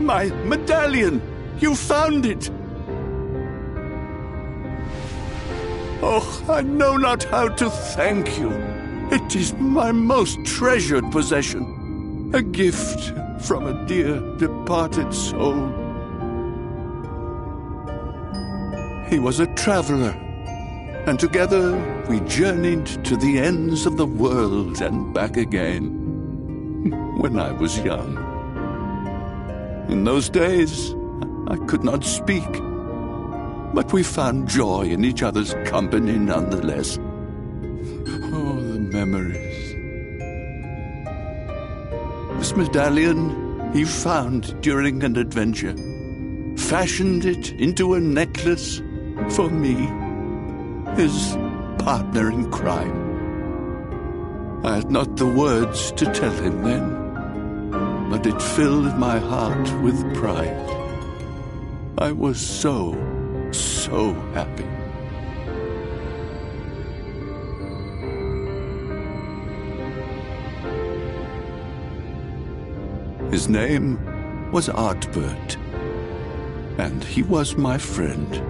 My medallion! You found it! Oh, I know not how to thank you. It is my most treasured possession. A gift from a dear departed soul. He was a traveler, and together we journeyed to the ends of the world and back again, when I was young. In those days, I could not speak, but we found joy in each other's company nonetheless. Oh, the memories. This medallion he found during an adventure, fashioned it into a necklace for me, his partner in crime. I had not the words to tell him then, but it filled my heart with pride. I was so happy. His name was Artbert, and he was my friend.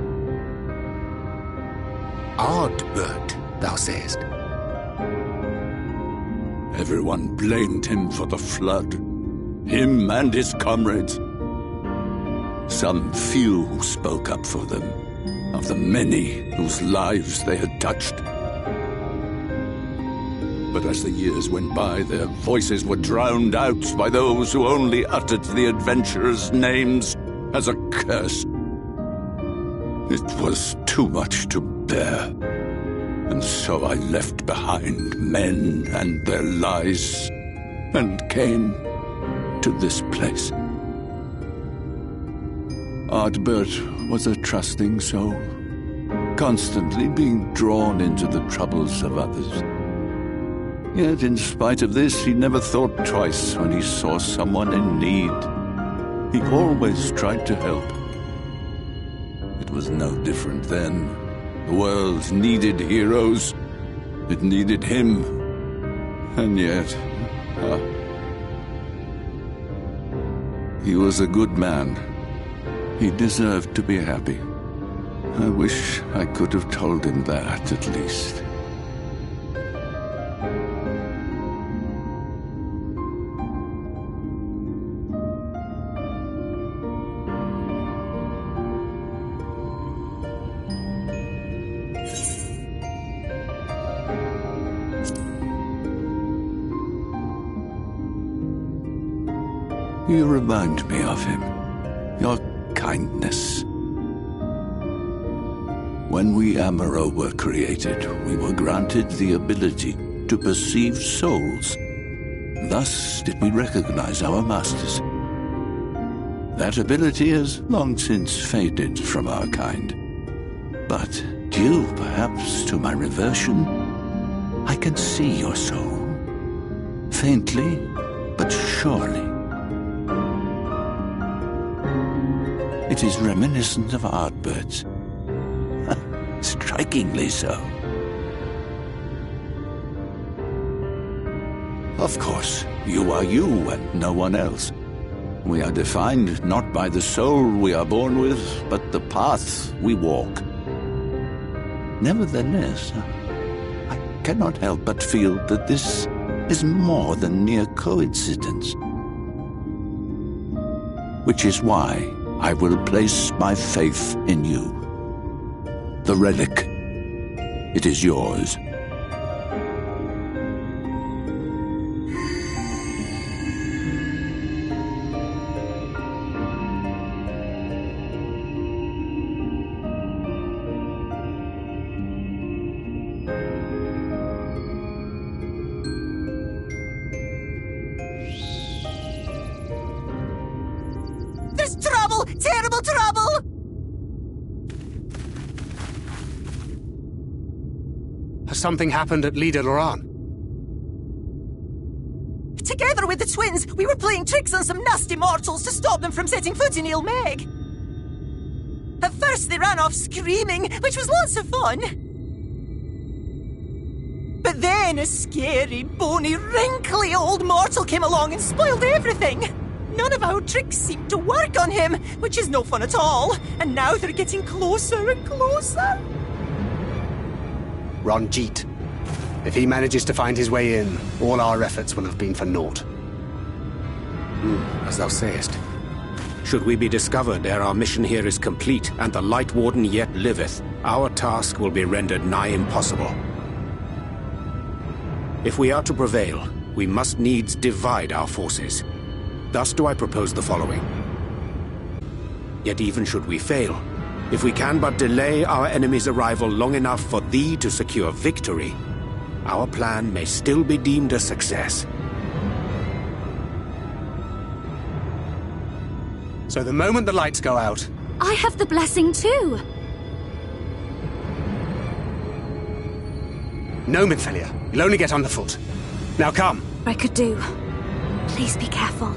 Artbert, thou sayest? Everyone blamed him for the flood, him and his comrades. Some few spoke up for them, of the many whose lives they had touched. But as the years went by, their voices were drowned out by those who only uttered the adventurers' names as a curse. It was too much to bear, and so I left behind men and their lies, and came to this place. Artbert was a trusting soul, constantly being drawn into the troubles of others. Yet in spite of this, he never thought twice when he saw someone in need. He always tried to help. It was no different then. The world needed heroes. It needed him. And yet, he was a good man. He deserved to be happy. I wish I could have told him that, at least. You remind me of him. Your kindness. When we Amaro were created, we were granted the ability to perceive souls. Thus did we recognize our masters. That ability has long since faded from our kind. But due perhaps to my reversion, I can see your soul. Faintly, but surely. It is reminiscent of Artbert's. Strikingly so. Of course, you are you and no one else. We are defined not by the soul we are born with, but the path we walk. Nevertheless, I cannot help but feel that this is more than mere coincidence. Which is why I will place my faith in you. The relic. It is yours. There's trouble! Terrible trouble! Has something happened at Lida Loran? Together with the twins, we were playing tricks on some nasty mortals to stop them from setting foot in Ilmeg. At first they ran off screaming, which was lots of fun. But then a scary, bony, wrinkly old mortal came along and spoiled everything. None of our tricks seem to work on him, which is no fun at all. And now they're getting closer and closer. Ranjit. If he manages to find his way in, all our efforts will have been for naught. As thou sayest. Should we be discovered ere our mission here is complete, and the Light Warden yet liveth, our task will be rendered nigh impossible. If we are to prevail, we must needs divide our forces. Thus do I propose the following. Yet even should we fail, if we can but delay our enemy's arrival long enough for thee to secure victory, our plan may still be deemed a success. So the moment the lights go out... I have the blessing too. No, Midfelia. You'll only get underfoot. Now come. I could do. Please be careful.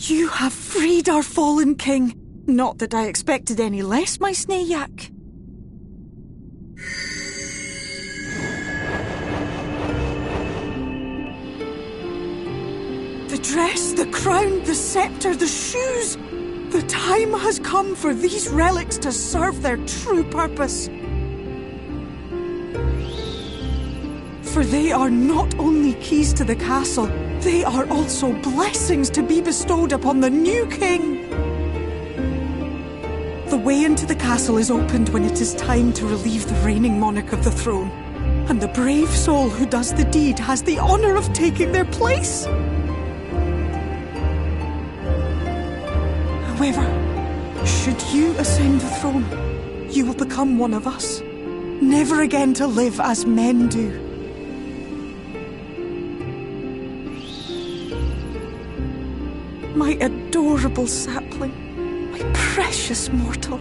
You have freed our fallen king. Not that I expected any less, my Snayak. The dress, the crown, the scepter, the shoes. The time has come for these relics to serve their true purpose. For they are not only keys to the castle, they are also blessings to be bestowed upon the new king. The way into the castle is opened when it is time to relieve the reigning monarch of the throne, and the brave soul who does the deed has the honor of taking their place. However, should you ascend the throne, you will become one of us, never again to live as men do. My adorable sapling, my precious mortal.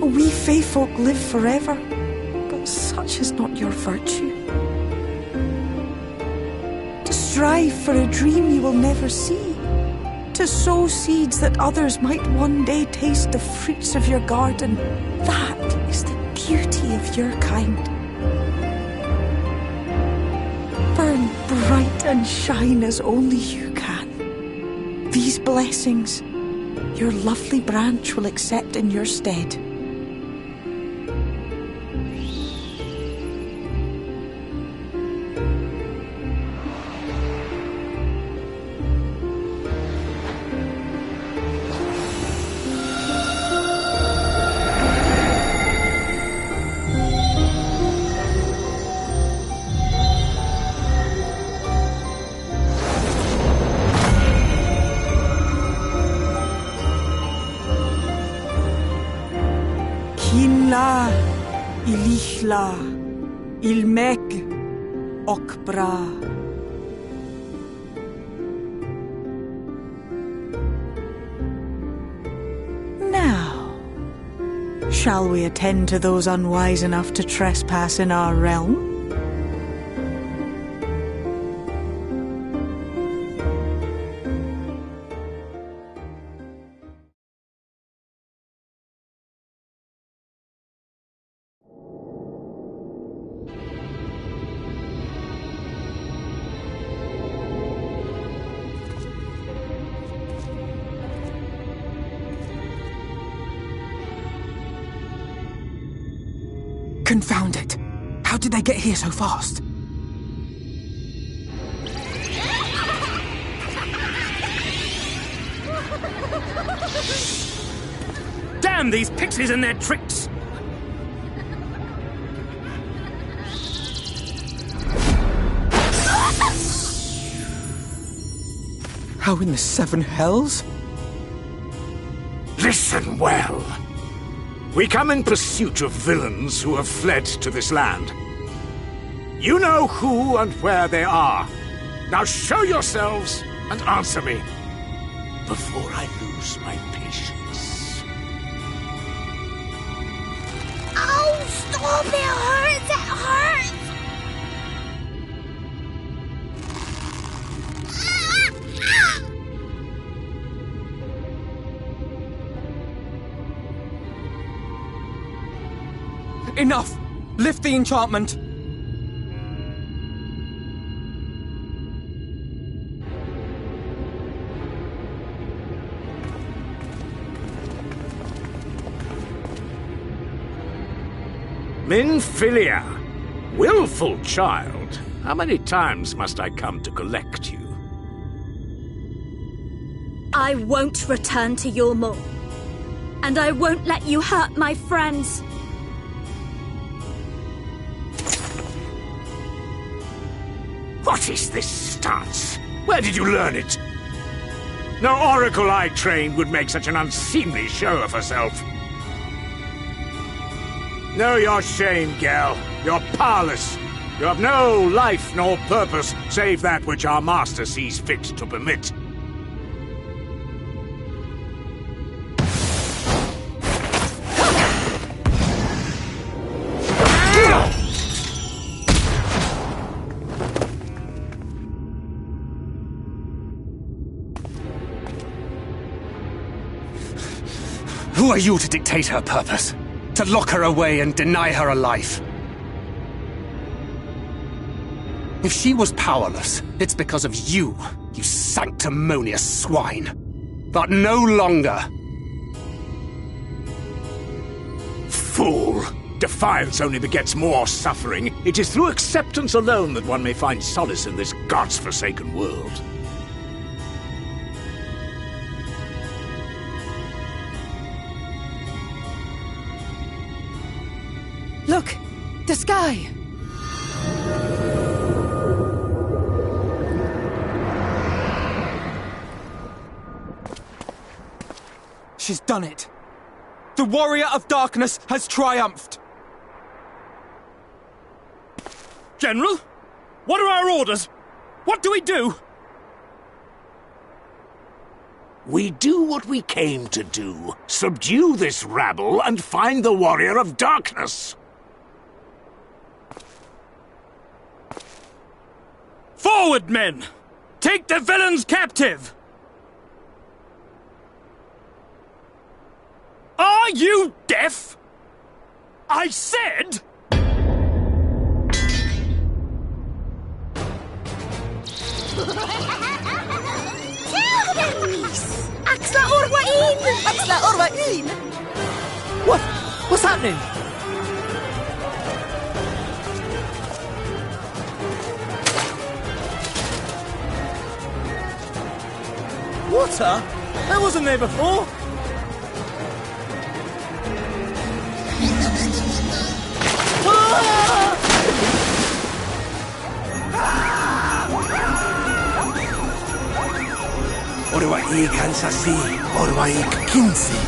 We Fae folk live forever, but such is not your virtue. To strive for a dream you will never see, to sow seeds that others might one day taste the fruits of your garden, that is the beauty of your kind. Burn bright and shine as only you can. These blessings, your lovely branch will accept in your stead. Kinla, Ilishla, Ilmek, Okbra. Now, shall we attend to those unwise enough to trespass in our realm? Confound it! How did they get here so fast? Damn these pixies and their tricks! How in the seven hells? Listen well. We come in pursuit of villains who have fled to this land. You know who and where they are. Now show yourselves and answer me before I lose my patience. Oh, stop! It hurts! It hurts! Enough! Lift the enchantment! Minfilia, willful child. How many times must I come to collect you? I won't return to your maw. And I won't let you hurt my friends. What is this stance? Where did you learn it? No oracle I trained would make such an unseemly show of herself. Know your shame, gal. You're powerless. You have no life nor purpose, save that which our master sees fit to permit. Who are you to dictate her purpose? To lock her away and deny her a life? If she was powerless, it's because of you, you sanctimonious swine. But no longer. Fool! Defiance only begets more suffering. It is through acceptance alone that one may find solace in this god's-forsaken world. Look! The sky! She's done it. The Warrior of Darkness has triumphed. General? What are our orders? What do we do? We do what we came to do. Subdue this rabble and find the Warrior of Darkness. Forward, men! Take the villains captive! Are you deaf? I said... Axla Orwain! Axla Orwain! What's happening? Water? That wasn't there before. Orwaig Kansasi, Orwaig Kinsi.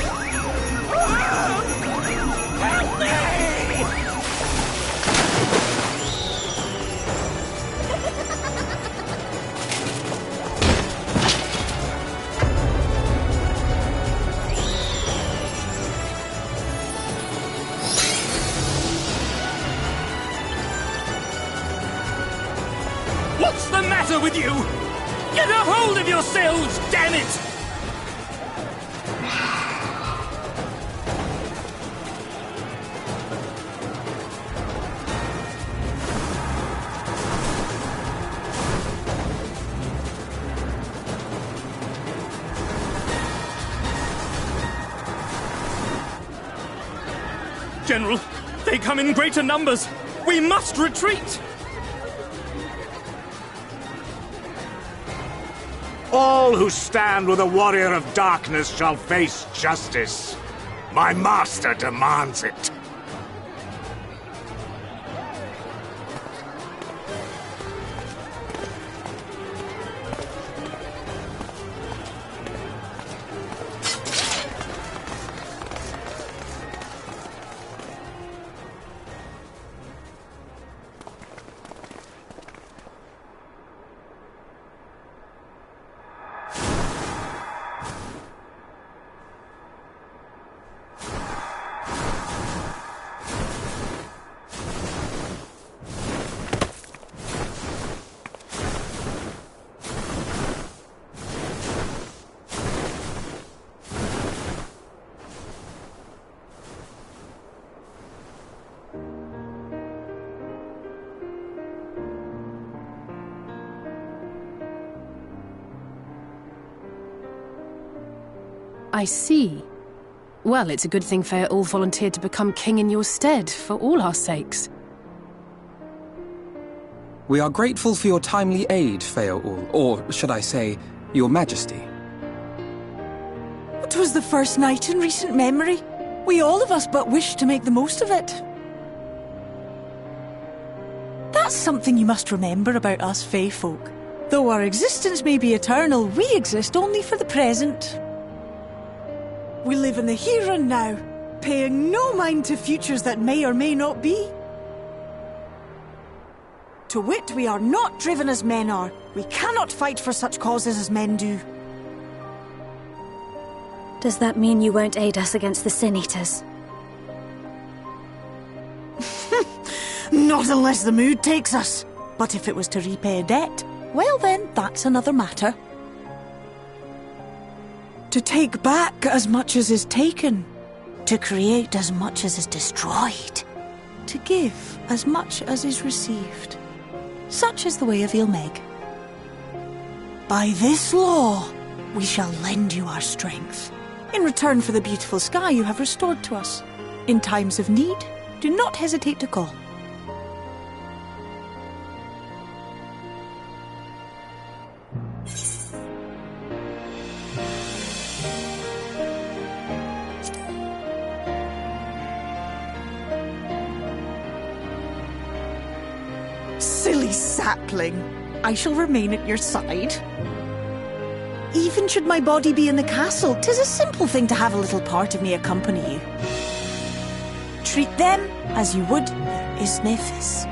What's the matter with you? Get a hold of yourselves, damn it! General, they come in greater numbers. We must retreat. All who stand with the Warrior of Darkness shall face justice. My master demands it. I see. Well, it's a good thing Fear-Ul volunteered to become king in your stead, for all our sakes. We are grateful for your timely aid, Fear-Ul, or should I say, your majesty. It was the first night in recent memory. We all of us but wished to make the most of it. That's something you must remember about us Fae folk. Though our existence may be eternal, we exist only for the present. We live in the here and now, paying no mind to futures that may or may not be. To wit, we are not driven as men are. We cannot fight for such causes as men do. Does that mean you won't aid us against the Sin Eaters? Not unless the mood takes us. But if it was to repay a debt, well then, that's another matter. To take back as much as is taken To create as much as is destroyed. To give as much as is received. Such is the way of Ilmeg. By this law, we shall lend you our strength. In return for the beautiful sky you have restored to us. In times of need, do not hesitate to call. Silly sapling. I shall remain at your side. Even should my body be in the castle, 'tis a simple thing to have a little part of me accompany you. Treat them as you would their Isnefis.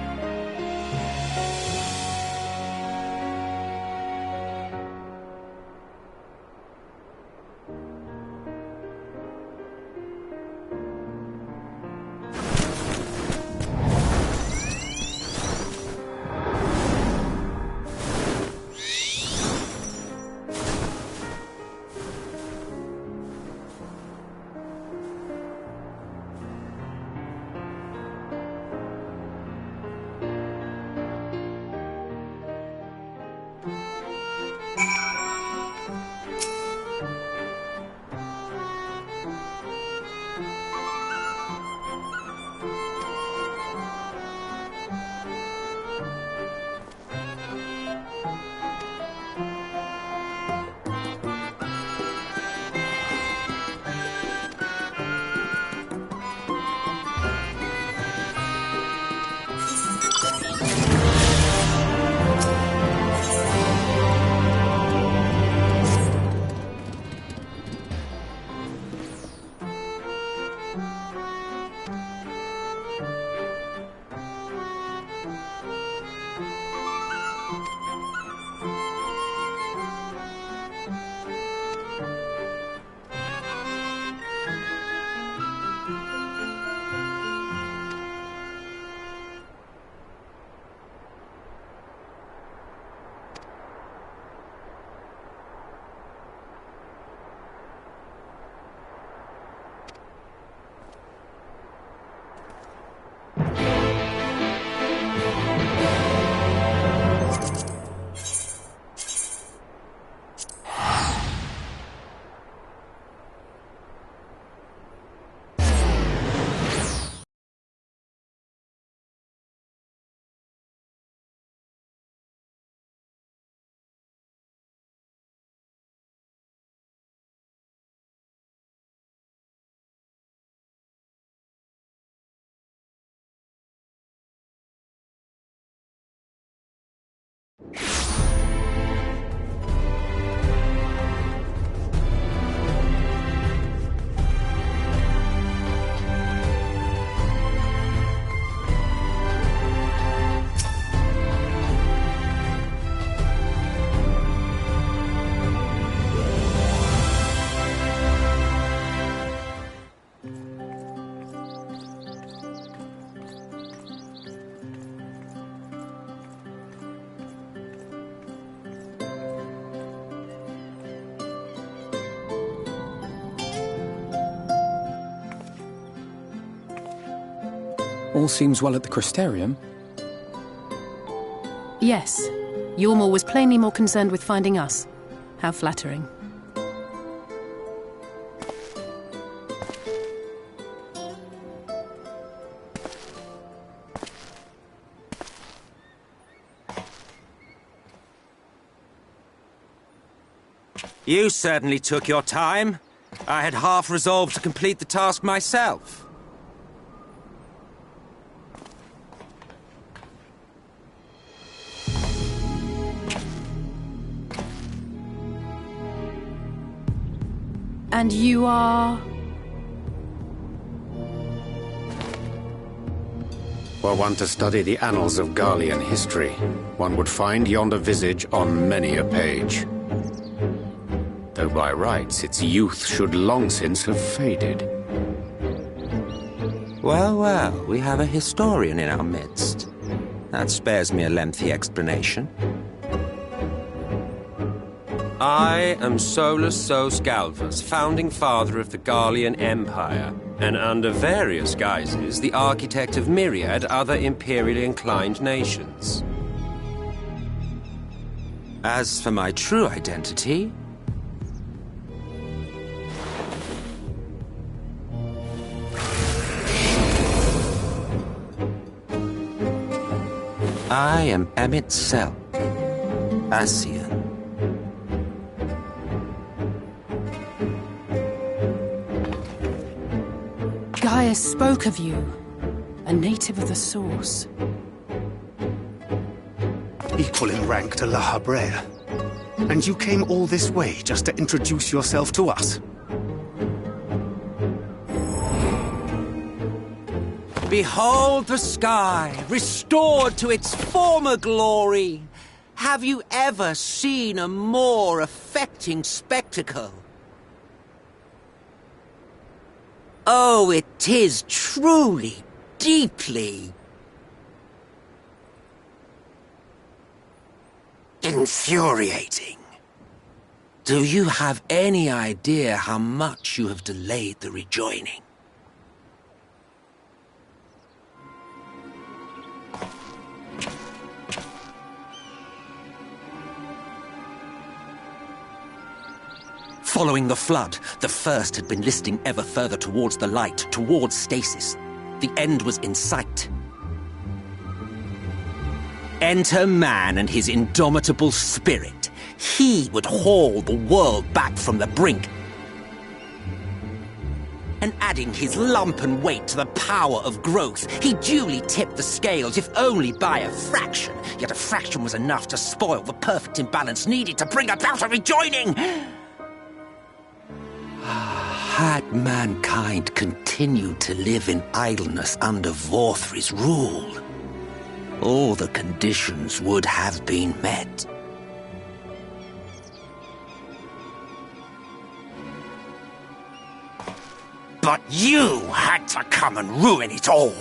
All seems well at the Crystarium. Yes. Yormor was plainly more concerned with finding us. How flattering. You certainly took your time. I had half resolved to complete the task myself. And you are... Were one to study the annals of Garlean history, one would find yonder visage on many a page. Though by rights its youth should long since have faded. Well, well, we have a historian in our midst. That spares me a lengthy explanation. I am Solus Sos Galvus, founding father of the Garlean Empire, and under various guises, the architect of myriad other imperially inclined nations. As for my true identity, I am Emmett Selk, Asian. Gaius spoke of you, a native of the Source. Equal in rank to La Habrea. And you came all this way just to introduce yourself to us? Behold the sky, restored to its former glory. Have you ever seen a more affecting spectacle? Oh, it is truly, deeply infuriating. Do you have any idea how much you have delayed the rejoining? Following the flood, the First had been listing ever further towards the light, towards stasis. The end was in sight. Enter man and his indomitable spirit. He would haul the world back from the brink. And adding his lumpen weight to the power of growth, he duly tipped the scales, if only by a fraction. Yet a fraction was enough to spoil the perfect imbalance needed to bring about a rejoining. Had mankind continued to live in idleness under Vorthri's rule, all the conditions would have been met. But you had to come and ruin it all.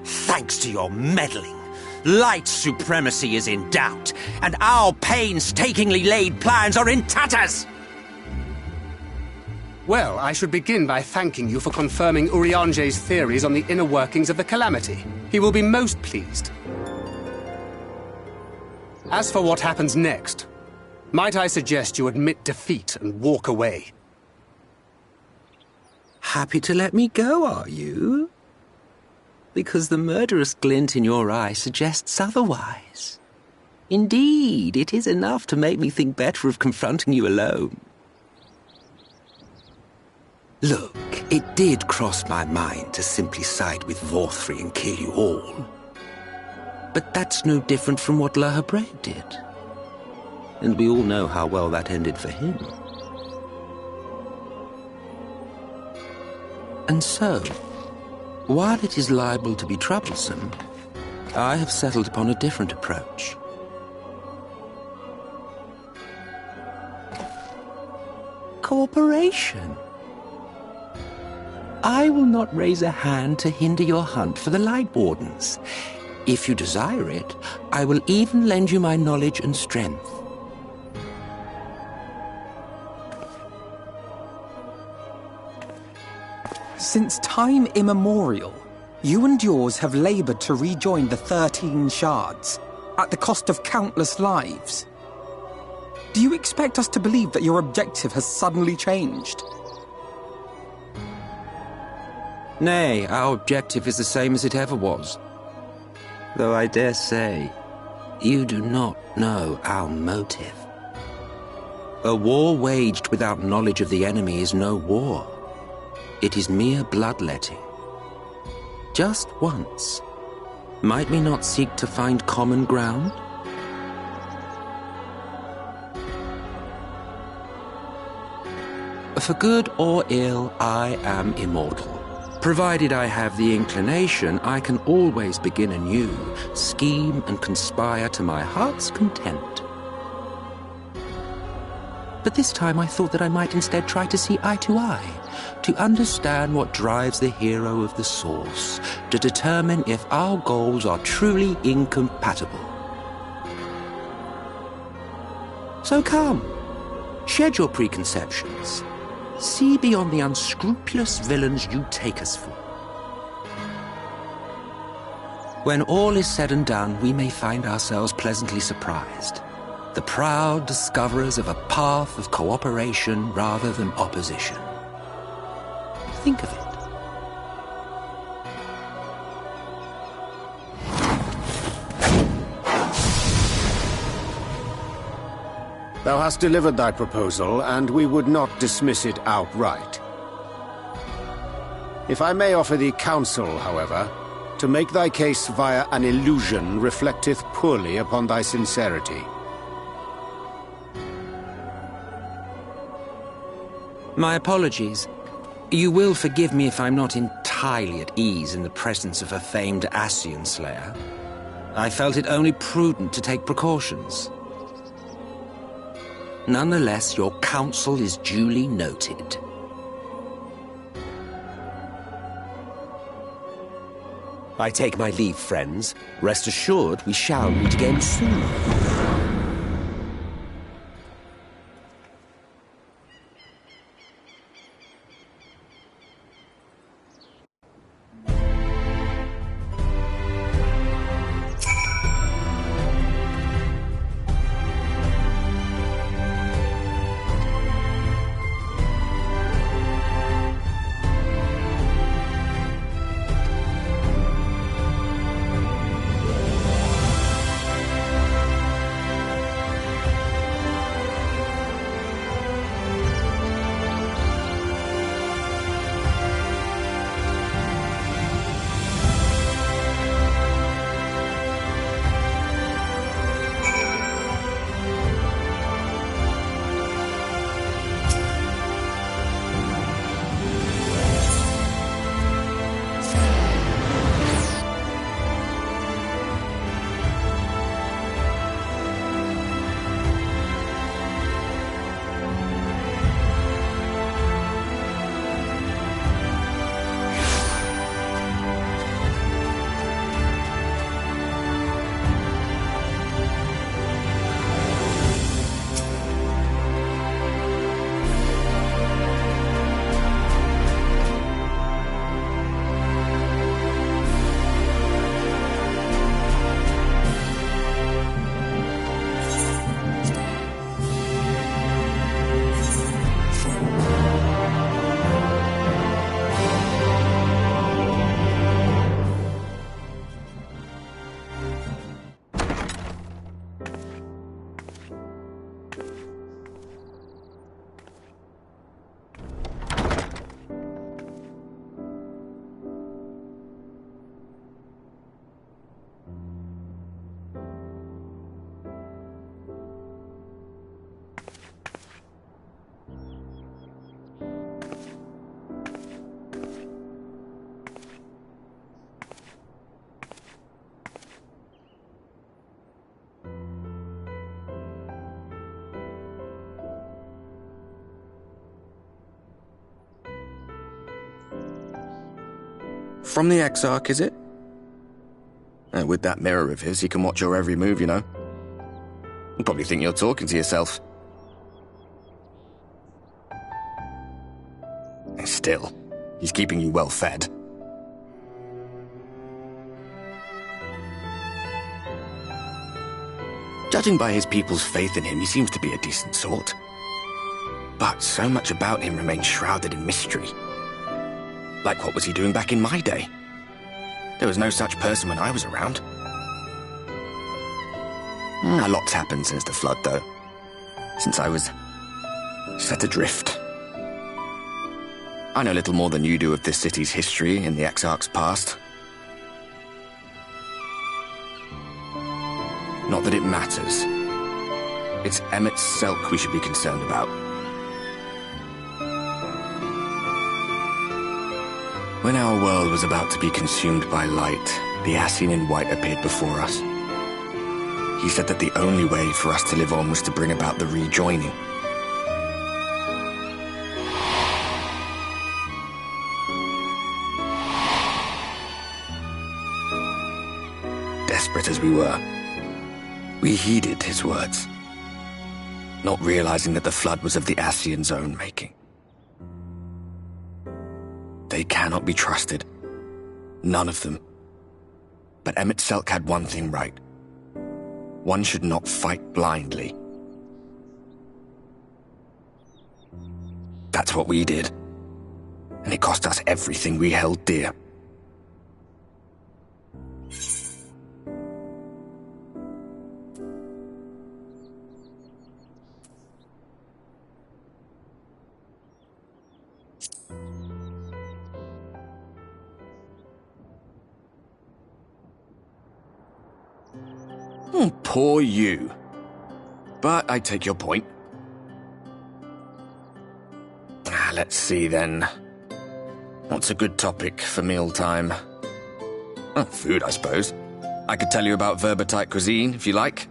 Thanks to your meddling, light supremacy is in doubt, and our painstakingly laid plans are in tatters! Well, I should begin by thanking you for confirming Urianger's theories on the inner workings of the Calamity. He will be most pleased. As for what happens next, might I suggest you admit defeat and walk away? Happy to let me go, are you? Because the murderous glint in your eye suggests otherwise. Indeed, it is enough to make me think better of confronting you alone. Look, it did cross my mind to simply side with Vorthri and kill you all. But that's no different from what La Habrea did. And we all know how well that ended for him. And so, while it is liable to be troublesome, I have settled upon a different approach. Cooperation. I will not raise a hand to hinder your hunt for the Light Wardens. If you desire it, I will even lend you my knowledge and strength. Since time immemorial, you and yours have labored to rejoin the 13 shards, at the cost of countless lives. Do you expect us to believe that your objective has suddenly changed? Nay, our objective is the same as it ever was. Though I dare say, you do not know our motive. A war waged without knowledge of the enemy is no war. It is mere bloodletting. Just once, might we not seek to find common ground? For good or ill, I am immortal. Provided I have the inclination, I can always begin anew, scheme and conspire to my heart's content. But this time I thought that I might instead try to see eye to eye, to understand what drives the hero of the Source, to determine if our goals are truly incompatible. So come, shed your preconceptions. See beyond the unscrupulous villains you take us for. When all is said and done, we may find ourselves pleasantly surprised. The proud discoverers of a path of cooperation rather than opposition. Think of it. Thou hast delivered thy proposal, and we would not dismiss it outright. If I may offer thee counsel, however, to make thy case via an illusion reflecteth poorly upon thy sincerity. My apologies. You will forgive me if I'm not entirely at ease in the presence of a famed Ascian slayer. I felt it only prudent to take precautions. Nonetheless, your counsel is duly noted. I take my leave, friends. Rest assured, we shall meet again soon. From the Exarch, is it? And with that mirror of his, he can watch your every move, you know. You probably think you're talking to yourself. And still, he's keeping you well fed. Judging by his people's faith in him, he seems to be a decent sort. But so much about him remains shrouded in mystery. Like, what was he doing back in my day? There was no such person when I was around. A lot's happened since the Flood, though. Since I was set adrift. I know little more than you do of this city's history in the Exarch's past. Not that it matters. It's Emmett's Selk we should be concerned about. When our world was about to be consumed by light, the Ascian in white appeared before us. He said that the only way for us to live on was to bring about the rejoining. Desperate as we were, we heeded his words. not realizing that the flood was of the Ascians' own making. They cannot be trusted. None of them. But Emmett Selk had one thing right. One should not fight blindly. That's what we did. And it cost us everything we held dear. Poor you. But I take your point. Let's see then. What's a good topic for mealtime? Oh, food, I suppose. I could tell you about Verbatite cuisine, if you like.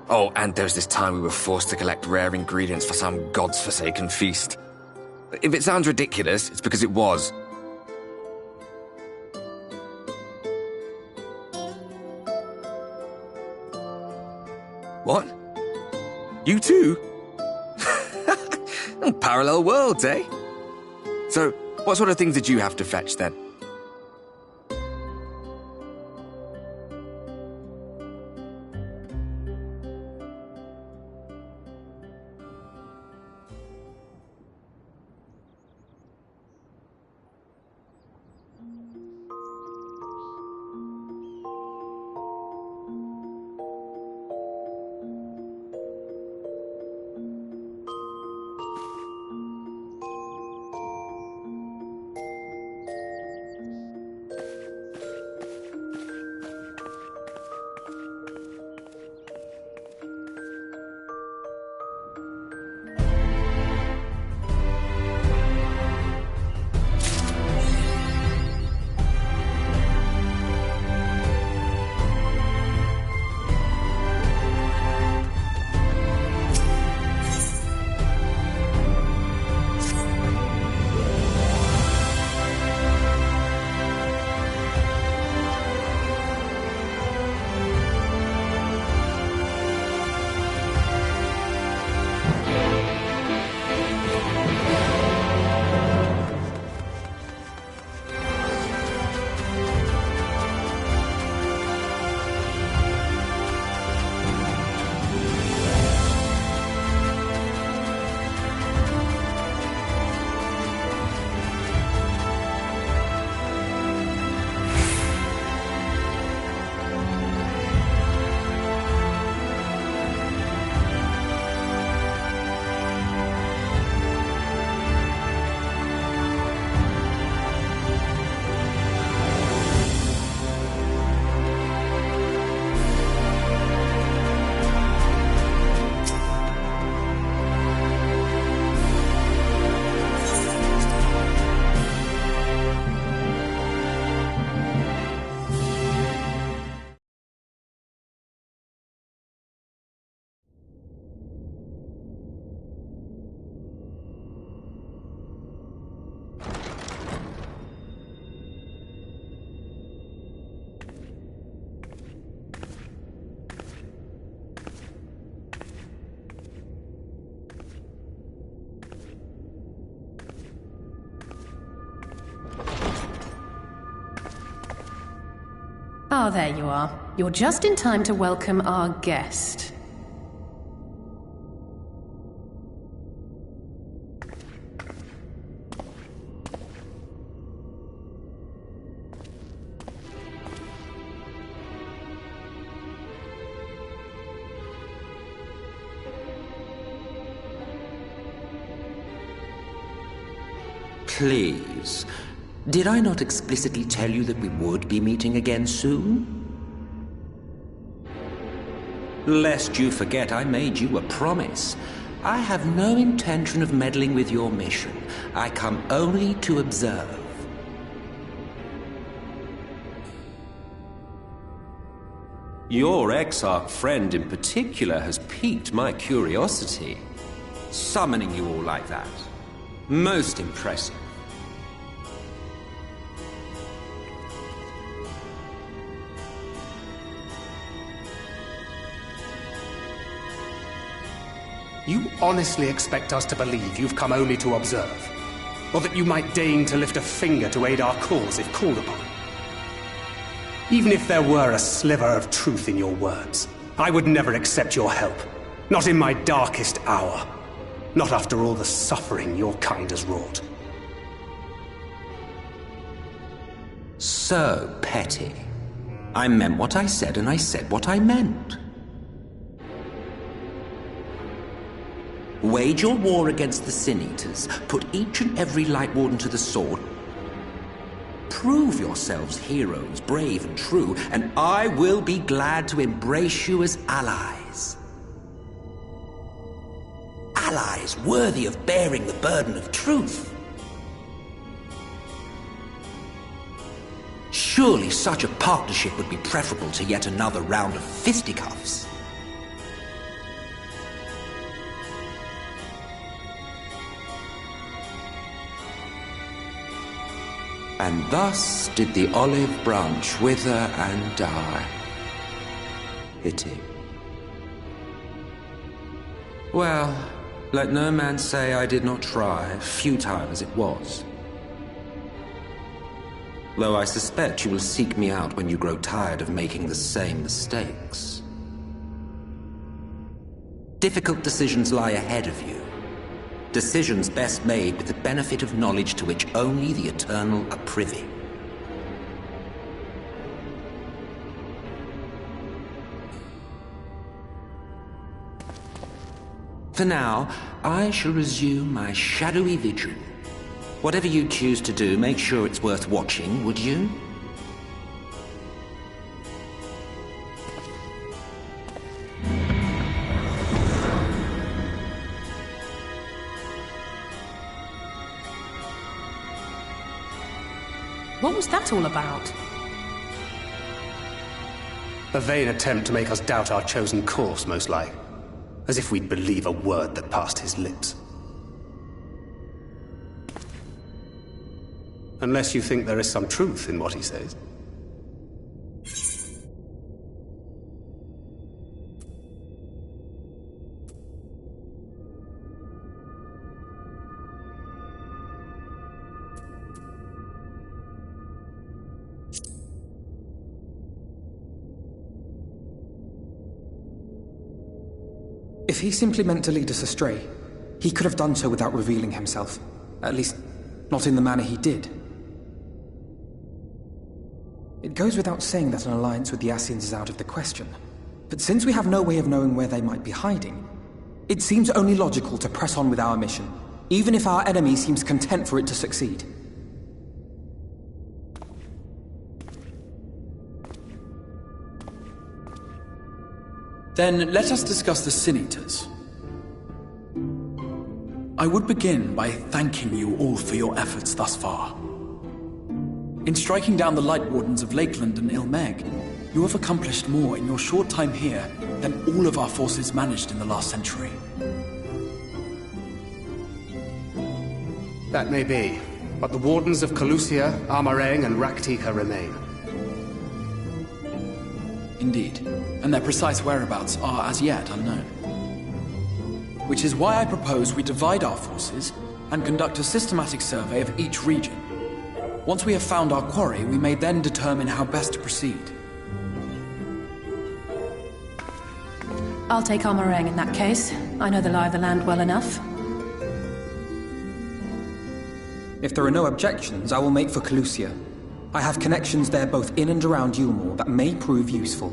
Oh, and there was this time we were forced to collect rare ingredients for some god's-forsaken feast. If it sounds ridiculous, it's because it was. What? You too? Parallel worlds, eh? So, what sort of things did you have to fetch then? Ah, there you are. You're just in time to welcome our guest. Please. Did I not explicitly tell you that we would be meeting again soon? Lest you forget, I made you a promise. I have no intention of meddling with your mission. I come only to observe. Your Exarch friend in particular has piqued my curiosity. Summoning you all like that. Most impressive. You honestly expect us to believe you've come only to observe? Or that you might deign to lift a finger to aid our cause if called upon? Even if there were a sliver of truth in your words, I would never accept your help. Not in my darkest hour. Not after all the suffering your kind has wrought. So petty. I meant what I said, and I said what I meant. Wage your war against the Sin Eaters. Put each and every Light Warden to the sword. Prove yourselves heroes, brave and true, and I will be glad to embrace you as allies. Allies worthy of bearing the burden of truth. Surely such a partnership would be preferable to yet another round of fisticuffs. And thus did the olive branch wither and die. Pity. Well, let no man say I did not try, futile as it was. Though I suspect you will seek me out when you grow tired of making the same mistakes. Difficult decisions lie ahead of you. Decisions best made with the benefit of knowledge to which only the Eternal are privy. For now, I shall resume my shadowy vigil. Whatever you choose to do, make sure it's worth watching, would you? What was that all about? A vain attempt to make us doubt our chosen course, most like. As if we'd believe a word that passed his lips. Unless you think there is some truth in what he says. If he simply meant to lead us astray, he could have done so without revealing himself. At least, not in the manner he did. It goes without saying that an alliance with the Ascians is out of the question. But since we have no way of knowing where they might be hiding, it seems only logical to press on with our mission, even if our enemy seems content for it to succeed. Then let us discuss the Sin Eaters. I would begin by thanking you all for your efforts thus far. In striking down the Light Wardens of Lakeland and Ilmeg, you have accomplished more in your short time here than all of our forces managed in the last century. That may be, but the Wardens of Calusia, Armarang, and Raktika remain. Indeed, and their precise whereabouts are as yet unknown. Which is why I propose we divide our forces and conduct a systematic survey of each region. Once we have found our quarry, we may then determine how best to proceed. I'll take Armarang in that case. I know the lie of the land well enough. If there are no objections, I will make for Calusia. I have connections there both in and around Yulmore that may prove useful.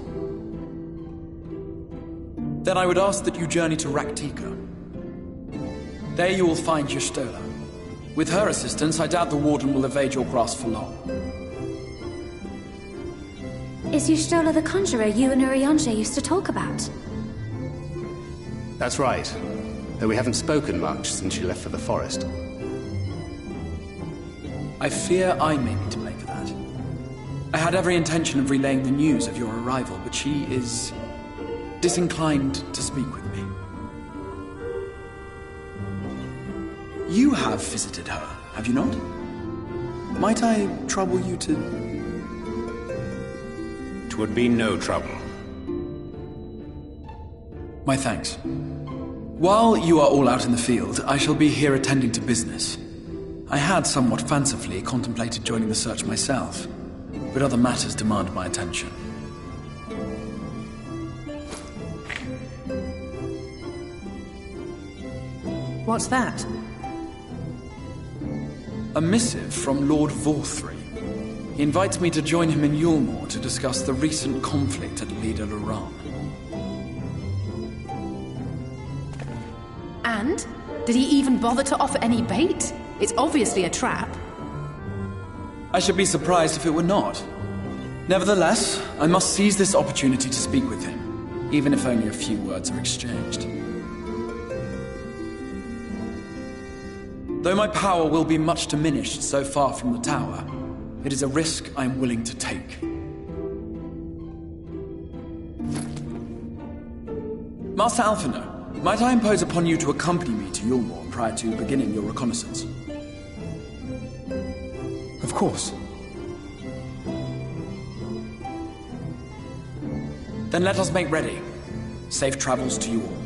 Then I would ask that you journey to Raktika. There you will find Y'shtola. With her assistance, I doubt the Warden will evade your grasp for long. Is Y'shtola the conjurer you and Urianger used to talk about? That's right. Though we haven't spoken much since she left for the forest. I fear I may be to blame for that. I had every intention of relaying the news of your arrival, but she is disinclined to speak with me. You have visited her, have you not? Might I trouble you to... 'Twould be no trouble. My thanks. While you are all out in the field, I shall be here attending to business. I had somewhat fancifully contemplated joining the search myself, but other matters demand my attention. What's that? A missive from Lord Vorthry. He invites me to join him in Yulmore to discuss the recent conflict at Leda Luran. And? Did he even bother to offer any bait? It's obviously a trap. I should be surprised if it were not. Nevertheless, I must seize this opportunity to speak with him, even if only a few words are exchanged. Though my power will be much diminished so far from the tower, it is a risk I am willing to take. Master Alphinaud, might I impose upon you to accompany me to Yulmore prior to beginning your reconnaissance? Of course. Then let us make ready. Safe travels to you all.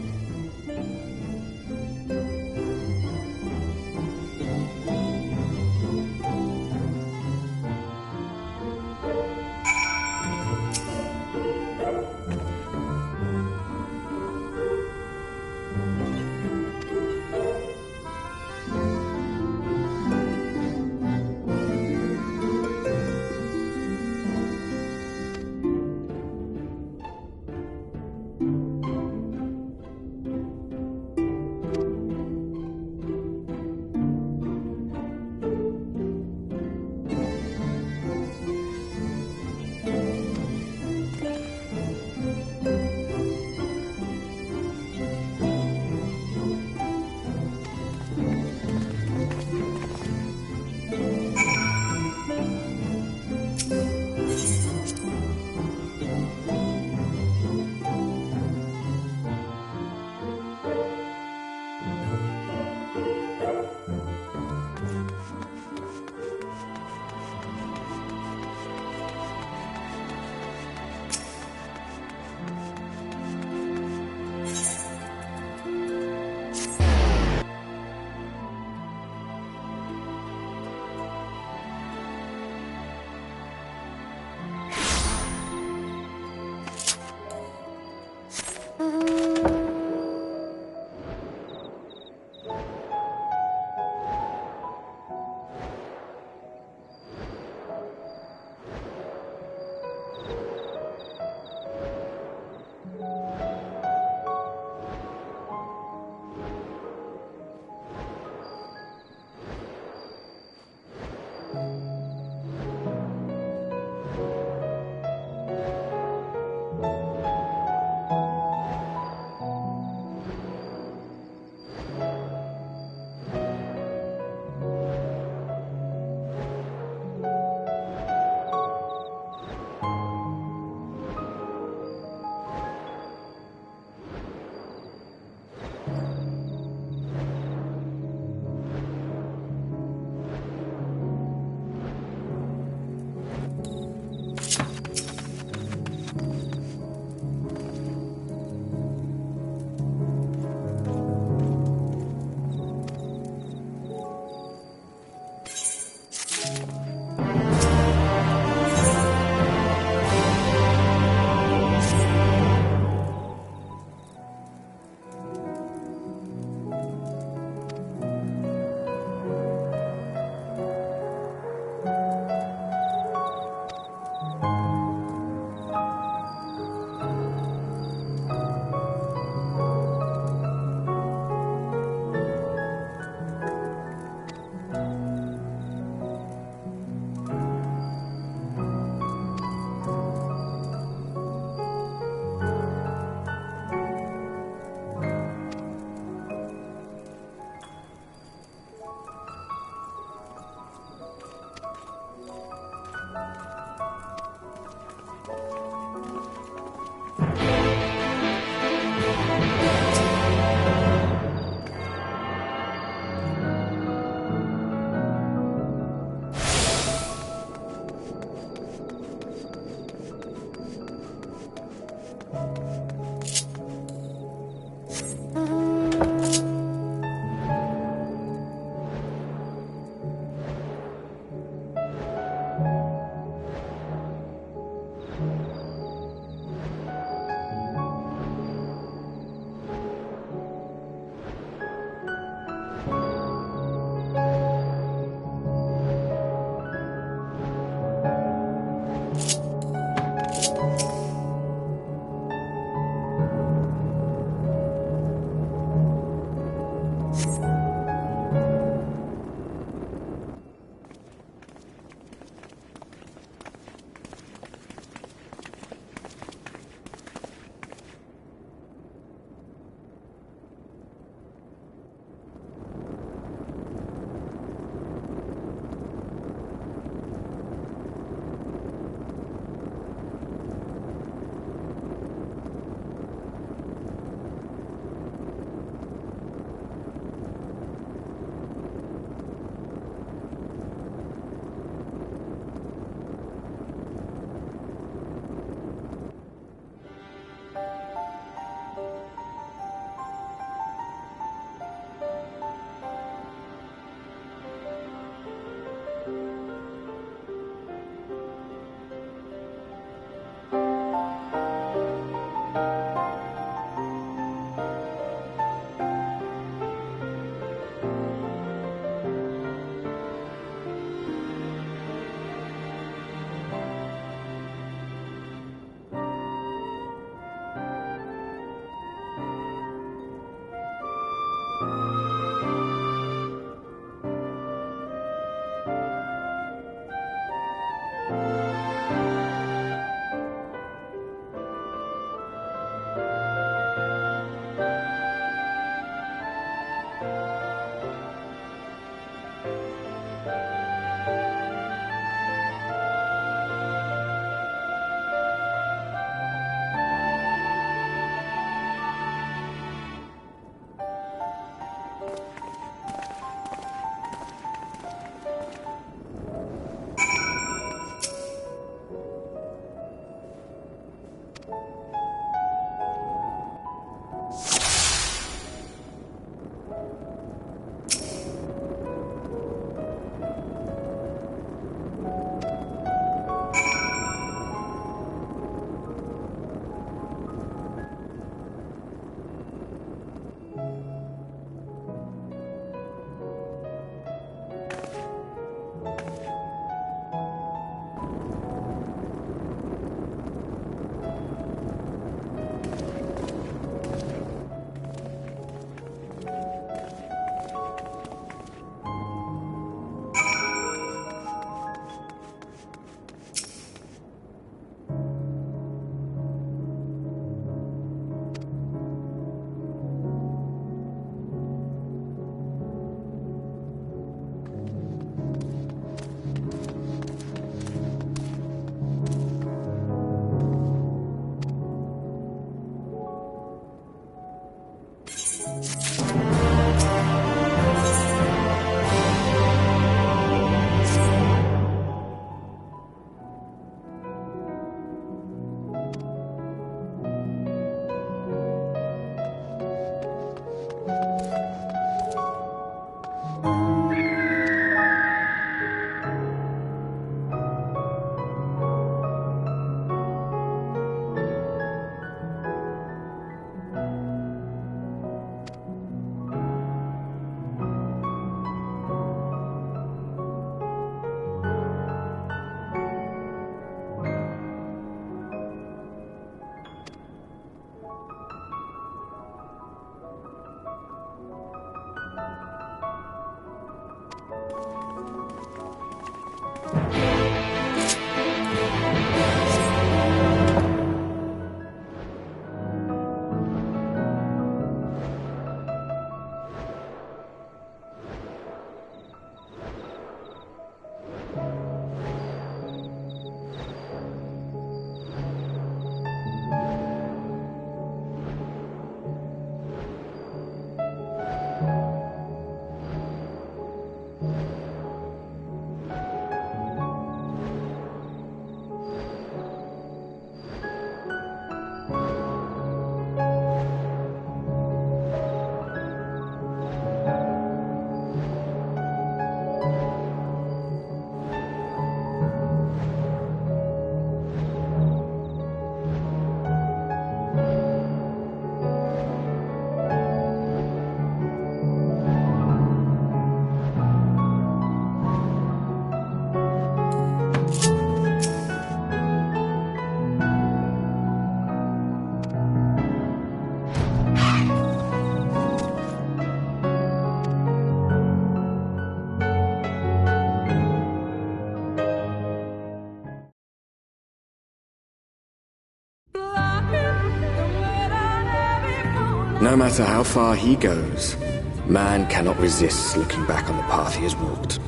No matter how far he goes, man cannot resist looking back on the path he has walked.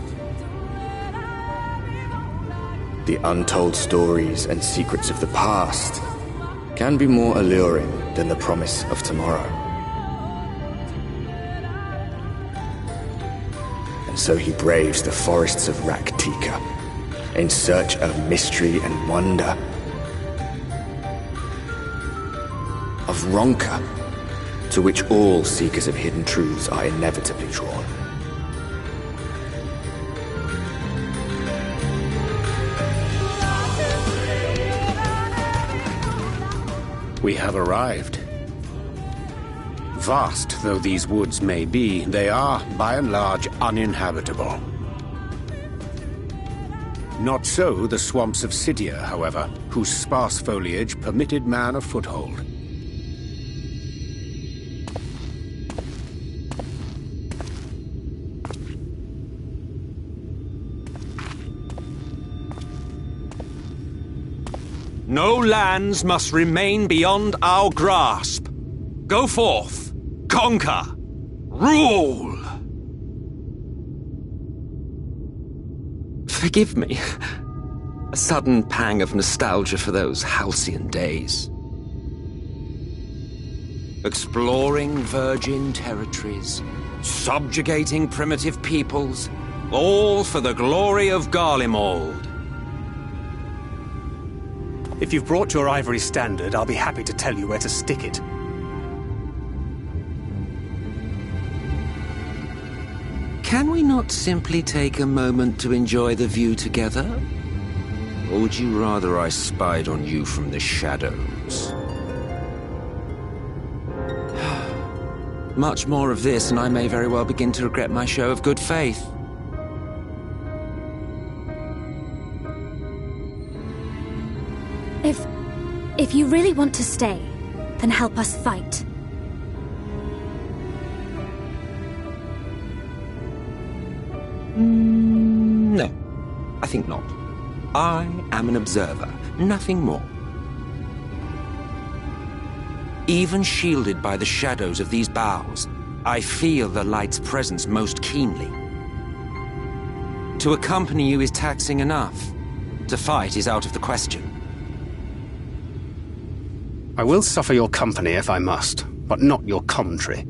The untold stories and secrets of the past can be more alluring than the promise of tomorrow. And so he braves the forests of Raktika in search of mystery and wonder. Of Ronka, to which all seekers of hidden truths are inevitably drawn. We have arrived. Vast though these woods may be, they are, by and large, uninhabitable. Not so the swamps of Sidia, however, whose sparse foliage permitted man a foothold. No lands must remain beyond our grasp. Go forth, conquer, rule! Forgive me. A sudden pang of nostalgia for those halcyon days. Exploring virgin territories, subjugating primitive peoples, all for the glory of Garlemald. If you've brought your ivory standard, I'll be happy to tell you where to stick it. Can we not simply take a moment to enjoy the view together? Or would you rather I spied on you from the shadows? Much more of this, and I may very well begin to regret my show of good faith. If you really want to stay, then help us fight. No, I think not. I am an observer, nothing more. Even shielded by the shadows of these boughs, I feel the light's presence most keenly. To accompany you is taxing enough. To fight is out of the question. I will suffer your company if I must, but not your commentary.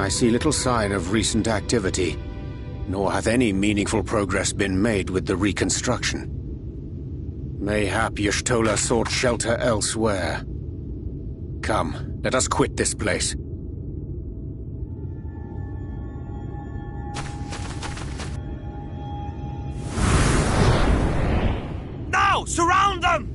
I see little sign of recent activity, nor hath any meaningful progress been made with the reconstruction. Mayhap Y'shtola sought shelter elsewhere. Come, let us quit this place. Now! Surround them!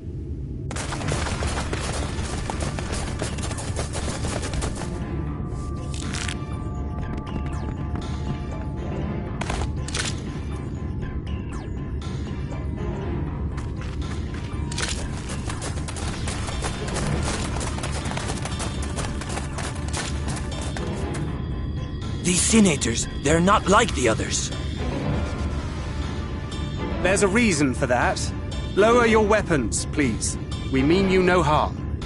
These senators, they're not like the others. There's a reason for that. Lower your weapons, please. We mean you no harm.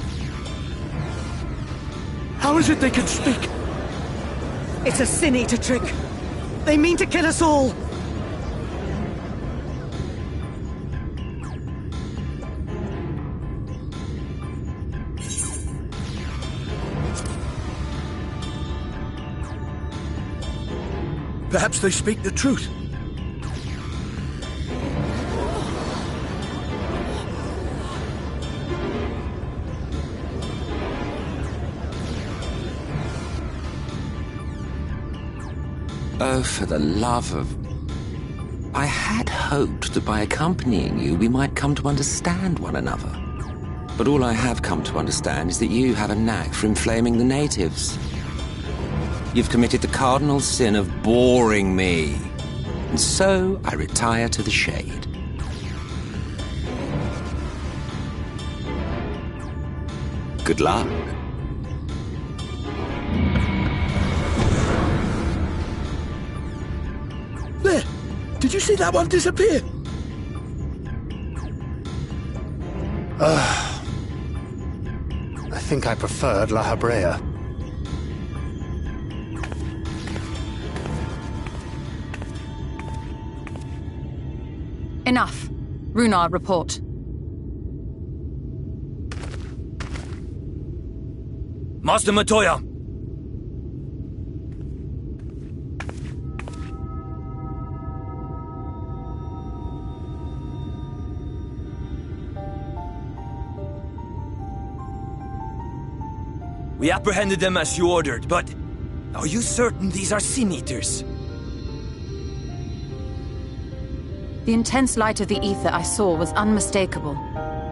How is it they can speak? It's a Sin Eater trick. They mean to kill us all. Perhaps they speak the truth. Oh, for the love of... I had hoped that by accompanying you, we might come to understand one another. But all I have come to understand is that you have a knack for inflaming the natives. You've committed the cardinal sin of boring me. And so I retire to the shade. Good luck. There! Did you see that one disappear? I think I preferred La Habrea. Enough. Runar, report. Master Matoya! We apprehended them as you ordered, but are you certain these are Sin Eaters? The intense light of the ether I saw was unmistakable.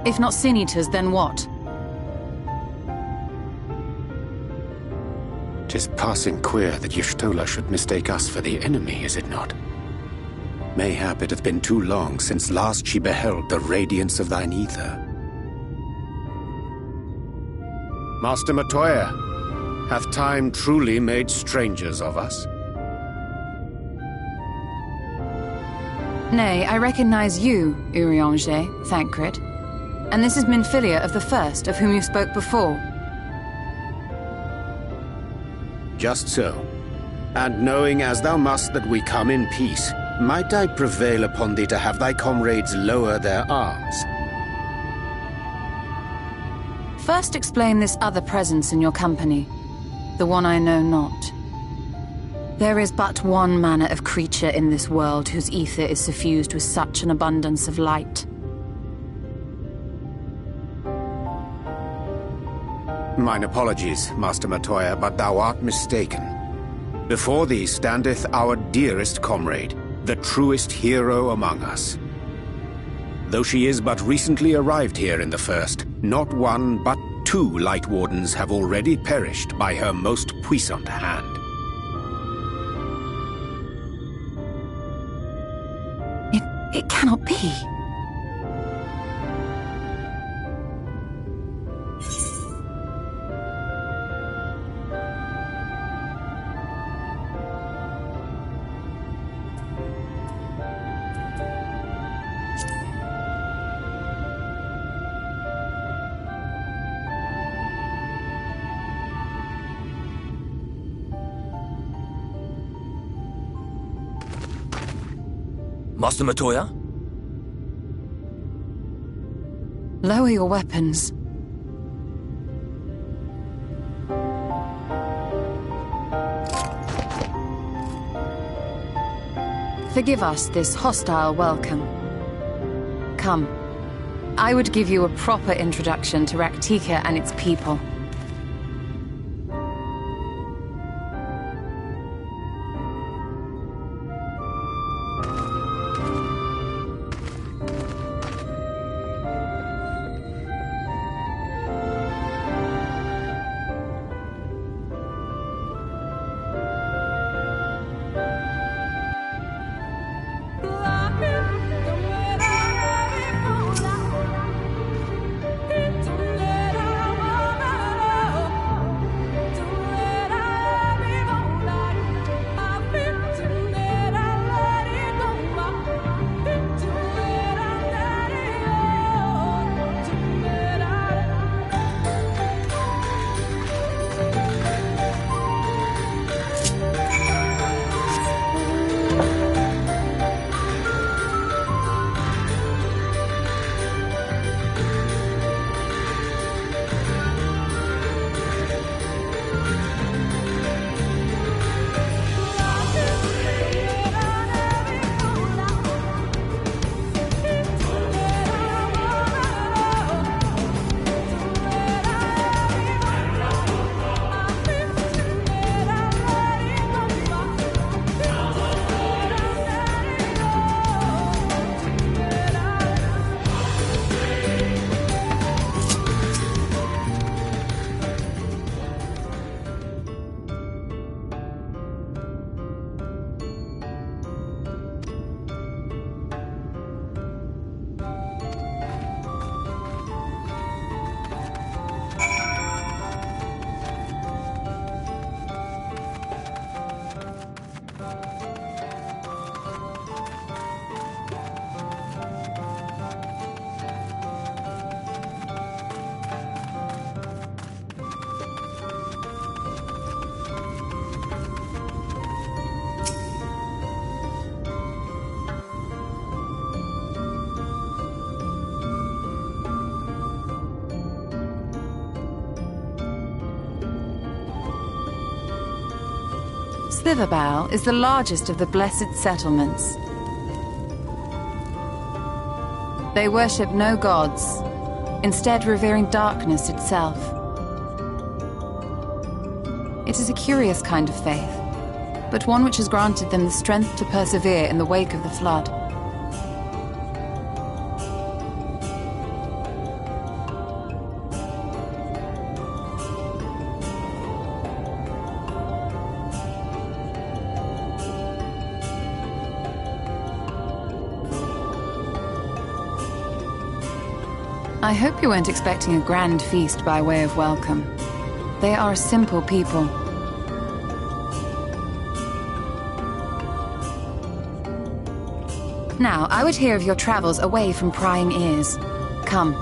If not Sin Eaters, then what? 'Tis passing queer that Y'shtola should mistake us for the enemy, is it not? Mayhap it hath been too long since last she beheld the radiance of thine ether. Master Matoya, hath time truly made strangers of us? Nay, I recognize you, Urianger, Thancred. And this is Minfilia of the First, of whom you spoke before. Just so. And knowing as thou must that we come in peace, might I prevail upon thee to have thy comrades lower their arms? First explain this other presence in your company, the one I know not. There is but one manner of creature in this world whose ether is suffused with such an abundance of light. Mine apologies, Master Matoya, but thou art mistaken. Before thee standeth our dearest comrade, the truest hero among us. Though she is but recently arrived here in the First, not one but two Light Wardens have already perished by her most puissant hand. It cannot be. Master Matoya? Lower your weapons. Forgive us this hostile welcome. Come. I would give you a proper introduction to Raktika and its people. Slitherbow is the largest of the Blessed Settlements. They worship no gods, instead revering darkness itself. It is a curious kind of faith, but one which has granted them the strength to persevere in the wake of the flood. I hope you weren't expecting a grand feast by way of welcome. They are a simple people. Now, I would hear of your travels away from prying ears. Come.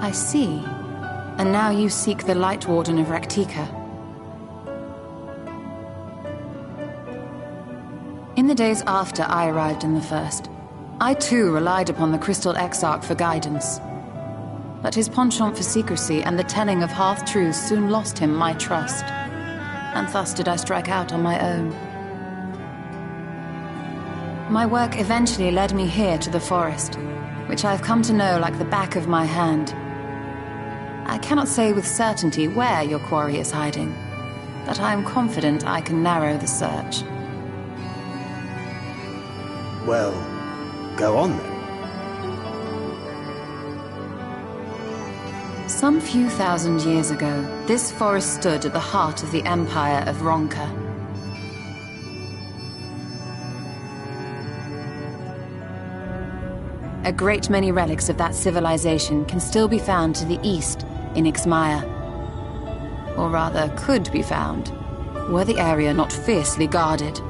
I see. And now you seek the Light Warden of Raktika. In the days after I arrived in the First, I too relied upon the Crystal Exarch for guidance. But his penchant for secrecy and the telling of half-truths soon lost him my trust. And thus did I strike out on my own. My work eventually led me here to the forest, which I have come to know like the back of my hand. I cannot say with certainty where your quarry is hiding, but I am confident I can narrow the search. Well, go on then. Some few thousand years ago, this forest stood at the heart of the Empire of Ronka. A great many relics of that civilization can still be found to the east in Ixmaya. Or rather, could be found, were the area not fiercely guarded.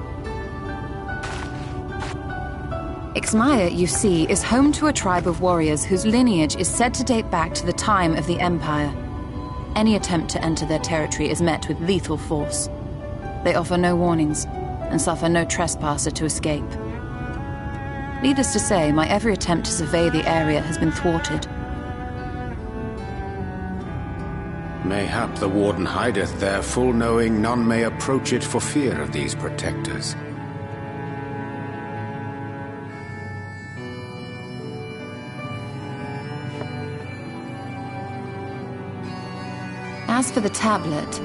Ixmaya, you see, is home to a tribe of warriors whose lineage is said to date back to the time of the Empire. Any attempt to enter their territory is met with lethal force. They offer no warnings, and suffer no trespasser to escape. Needless to say, my every attempt to survey the area has been thwarted. Mayhap the Warden hideth there, full knowing none may approach it for fear of these protectors. As for the tablet,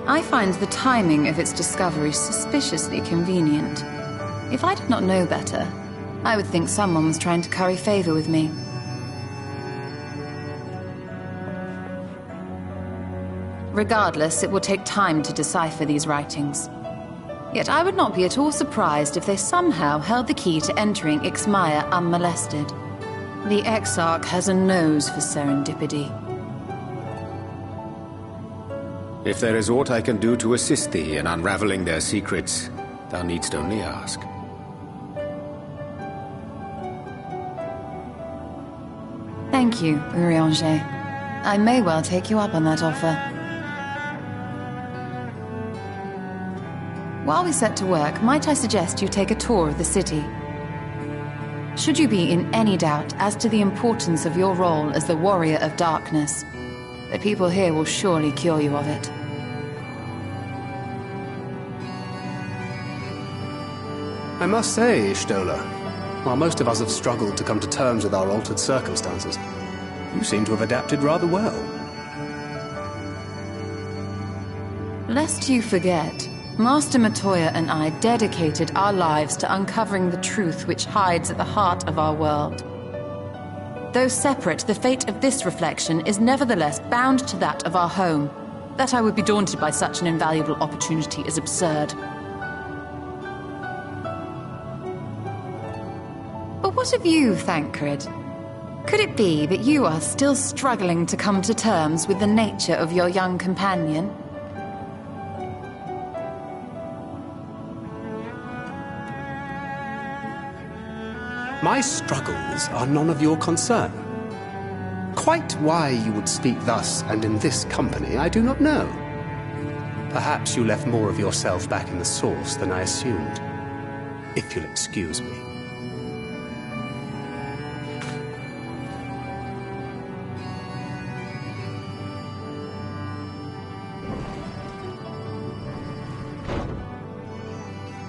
I find the timing of its discovery suspiciously convenient. If I did not know better, I would think someone was trying to curry favor with me. Regardless, it will take time to decipher these writings. Yet I would not be at all surprised if they somehow held the key to entering Ixmaya unmolested. The Exarch has a nose for serendipity. If there is aught I can do to assist thee in unraveling their secrets, thou needst only ask. Thank you, Urianger. I may well take you up on that offer. While we set to work, might I suggest you take a tour of the city? Should you be in any doubt as to the importance of your role as the Warrior of Darkness, the people here will surely cure you of it. I must say, Ishtola, while most of us have struggled to come to terms with our altered circumstances, you seem to have adapted rather well. Lest you forget, Master Matoya and I dedicated our lives to uncovering the truth which hides at the heart of our world. Though separate, the fate of this reflection is nevertheless bound to that of our home. That I would be daunted by such an invaluable opportunity is absurd. But what of you, Thancred? Could it be that you are still struggling to come to terms with the nature of your young companion? My struggles are none of your concern. Quite why you would speak thus and in this company, I do not know. Perhaps you left more of yourself back in the source than I assumed. If you'll excuse me.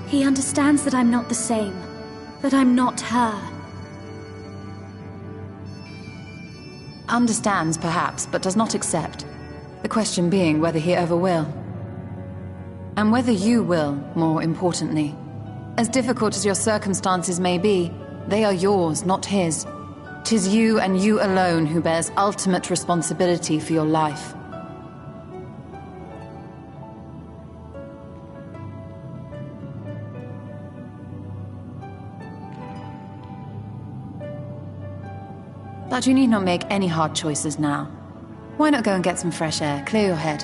He understands that I'm not the same. That I'm not her. Understands, perhaps, but does not accept. The question being whether he ever will. And whether you will, more importantly. As difficult as your circumstances may be, they are yours, not his. 'Tis you and you alone who bears ultimate responsibility for your life. But you need not make any hard choices now. Why not go and get some fresh air, clear your head?